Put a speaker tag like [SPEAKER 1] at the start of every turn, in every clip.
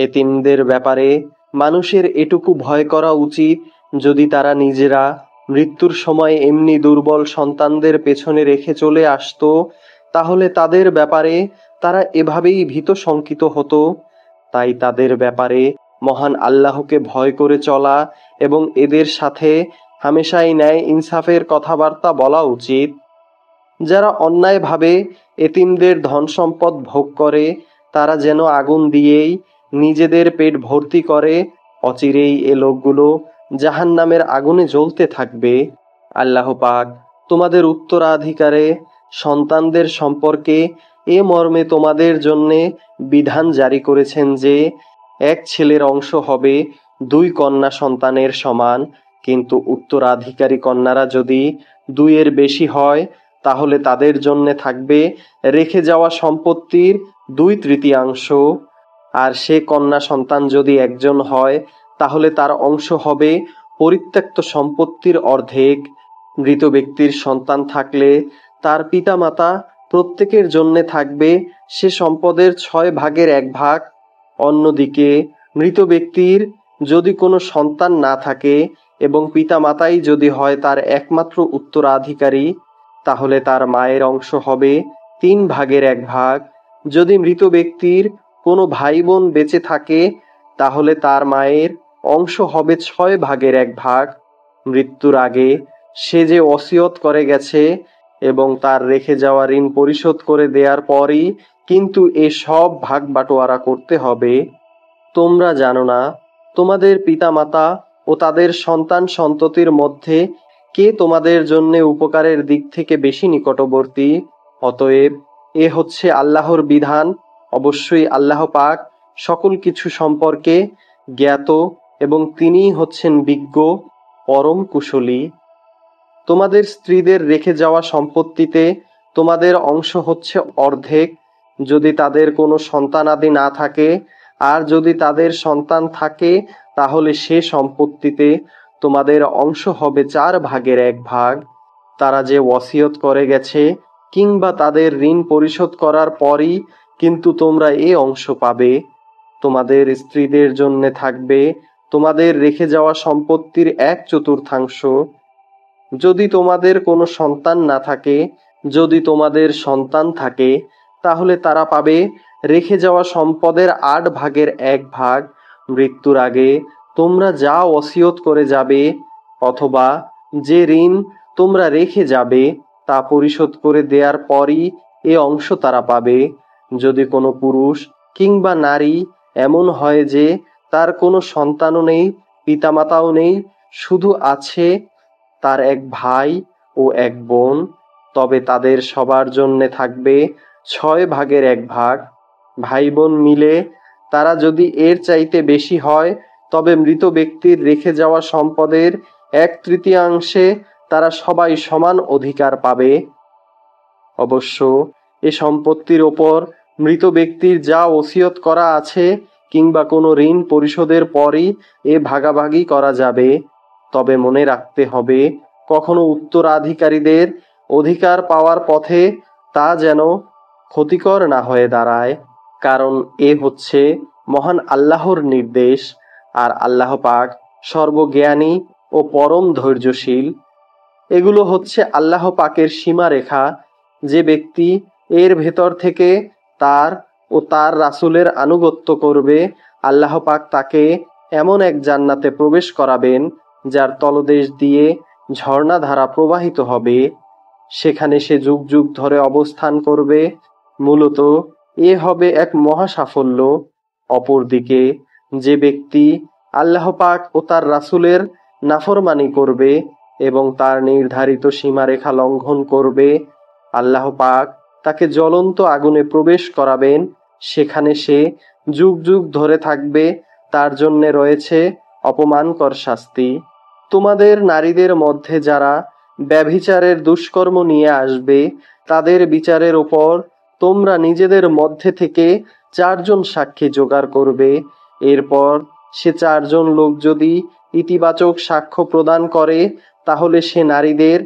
[SPEAKER 1] এতিমদের ব্যাপারে মানুষের এটুকু ভয় করা উচিত, যদি তারা নিজেরা মৃত্যুর সময় এমনি দুর্বল সন্তানদের পেছনে রেখে চলে আসতো, তাহলে তাদের ব্যাপারে তারা এভাবেই ভীত শঙ্কিত হতো। তাই তাদের ব্যাপারে মহান আল্লাহকে ভয় করে চলা এবং এদের সাথে হামেশাই ন্যায় ইনসাফের কথাবার্তা বলা উচিত। যারা অন্যায়ভাবে এতিমদের ধন সম্পদ ভোগ করে, তারা যেন আগুন দিয়েই নিজেদের পেট ভর্তি করে। অচিরেই এ লোকগুলো জাহান্নামের আগুনে জ্বলতে থাকবে। আল্লাহ পাক তোমাদের উত্তরাধিকারে সন্তানদের সম্পর্কে এ মর্মে তোমাদের জন্যে বিধান জারি করেছেন যে, এক ছেলের অংশ হবে 2 কন্যা সন্তানের সমান, কিন্তু উত্তরাধিকারী কন্যারা যদি 2-এর বেশি হয়, তাহলে তাদের জন্যে থাকবে রেখে যাওয়া সম্পত্তির 2/3। আর সে কন্যা সন্তান যদি একজন হয়, তাহলে তার অংশ হবে পরিত্যক্ত সম্পত্তির অর্ধেক। মৃত ব্যক্তির সন্তান থাকলে তার পিতামাতা প্রত্যেকের জন্যে থাকবে সে সম্পদের 6/1 অন্যদিকে মৃত ব্যক্তির যদি কোনো সন্তান না থাকে এবং পিতামাতাই যদি হয় তার একমাত্র উত্তরাধিকারী, তাহলে তার মায়ের অংশ হবে 3/1। যদি মৃত ব্যক্তির কোনো ভাই বোন বেঁচে থাকে, তাহলে তার মায়ের অংশ হবে 6/1। মৃত্যুর আগে সে যে ওসিয়ত করে গেছে এবং তার রেখে যাওয়া ঋণ পরিশোধ করে দেওয়ার পরই কিন্তু এ সব ভাগ বাটোয়ারা করতে হবে। তোমরা জানো না তোমাদের পিতামাতা ও তাদের সন্তান সন্ততির মধ্যে কে তোমাদের জন্য উপকারের দিক থেকে বেশি নিকটবর্তী। অতএব এ হচ্ছে আল্লাহর বিধান। অবশ্যই আল্লাহ পাক সকল কিছু সম্পর্কে জ্ঞাত এবং তিনিই হচ্ছেন বিজ্ঞ, পরম কুশলী। তোমাদের স্ত্রীদের রেখে যাওয়া সম্পত্তিতে তোমাদের অংশ হচ্ছে অর্ধেক, যদি তাদের কোনো সন্তানাদি না থাকে। আর যদি তাদের সন্তান থাকে, তাহলে সে সম্পত্তিতে তোমাদের অংশ হবে 4/1। তারা যে ওসিয়ত করে গেছে কিংবা তাদের ঋণ পরিশোধ করার পরই কিন্তু তোমরা এ অংশ পাবে। তোমাদের স্ত্রীদের জন্য থাকবে তোমাদের রেখে যাওয়া সম্পত্তির 1/4। যদি তোমাদের কোনো সন্তান না থাকে, যদি তোমাদের সন্তান থাকে, তাহলে তারা পাবে রেখে যাওয়া সম্পদের 8/1। মৃত্যুর আগে তোমরা যা ওসিয়ত করে যাবে অথবা যে ঋণ তোমরা রেখে যাবে তা পরিশোধ করে দেওয়ার পরই এ অংশ তারা পাবে। যদি কোনো পুরুষ কিংবা নারী এমন হয় যে তার কোনো সন্তানও নেই, পিতামাতাও নেই, শুধু আছে তার এক ভাই ও এক বোন, তবে তাদের সবার জন্যে থাকবে 6/1। ভাই বোন মিলে তারা যদি এর চাইতে বেশি হয়, তবে মৃত ব্যক্তির রেখে যাওয়া সম্পদের 1/3 তারা সবাই সমান অধিকার পাবে। অবশ্য এ সম্পত্তির ওপর মৃত ব্যক্তির যা ওসিয়ত করা আছে কিংবা কোনো ঋণ পরিশোধের পরই এ ভাগাভাগি করা যাবে। তবে মনে রাখতে হবে, কখনো উত্তরাধিকারীদের অধিকার পাওয়ার পথে তা যেন ক্ষতিকর না হয়ে দাঁড়ায়, কারণ এ হচ্ছে মহান আল্লাহর নির্দেশ। আর আল্লাহ পাক সর্বজ্ঞানী ও পরম ধৈর্যশীল। এগুলো হচ্ছে আল্লাহ পাকের সীমারেখা। যে ব্যক্তি এর ভেতর থেকে তার ও তার রাসূলের আনুগত্য করবে, আল্লাহ পাক তাকে এমন এক জান্নাতে প্রবেশ করাবেন যার তলদেশ দিয়ে ঝর্ণাধারা প্রবাহিত হবে। সেখানে সে যুগ যুগ ধরে অবস্থান করবে। মূলত এ হবে এক মহা সাফল্য। অপরদিকে যে ব্যক্তি আল্লাহ পাক ও তার রাসূলের নাফরমানি করবে এবং তার নির্ধারিত সীমারেখা লঙ্ঘন করবে, আল্লাহ পাক তাকে জ্বলন্ত আগুনে প্রবেশ করাবেন। সেখানে সে যুগ যুগ ধরে থাকবে। তার জন্য রয়েছে অপমানকর শাস্তি। তোমাদের নারীদের মধ্যে যারা ব্যভিচারের দুষ্কর্ম নিয়ে আসবে, তাদের বিচারের উপর তোমরা নিজেদের মধ্যে থেকে 4 জন সাক্ষী জোগাড় করবে। এরপর সে 4 জন লোক যদি ইতিবাচক সাক্ষ্য প্রদান করে, তাহলে সে নারীদের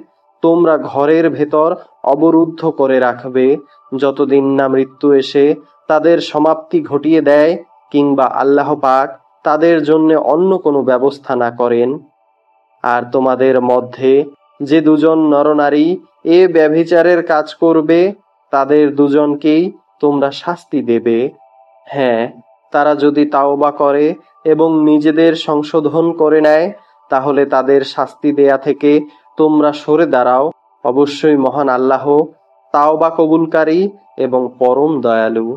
[SPEAKER 1] তোমরা ঘরের ভেতর অবরুদ্ধ করে রাখবে, যতদিন না মৃত্যু এসে তাদের সমাপ্তি ঘটিয়ে দেয়। কিংবা আল্লাহ পাক তাদের জন্য অন্য কোনো ব্যবস্থা না করেন, আর তোমাদের মধ্যে যে দুজন নরনারী এ ব্যভিচারের কাজ করবে তাদের দুজনকেই তোমরা শাস্তি দেবে। হ্যাঁ, তারা যদি তাওবা করে এবং নিজেদের সংশোধন করে নেয় তাহলে তাদের শাস্তি দেয়া থেকে তোমরা সরে দাঁড়াও। অবশ্যই মহান আল্লাহ তাওবা কবুলকারী এবং পরম দয়ালু।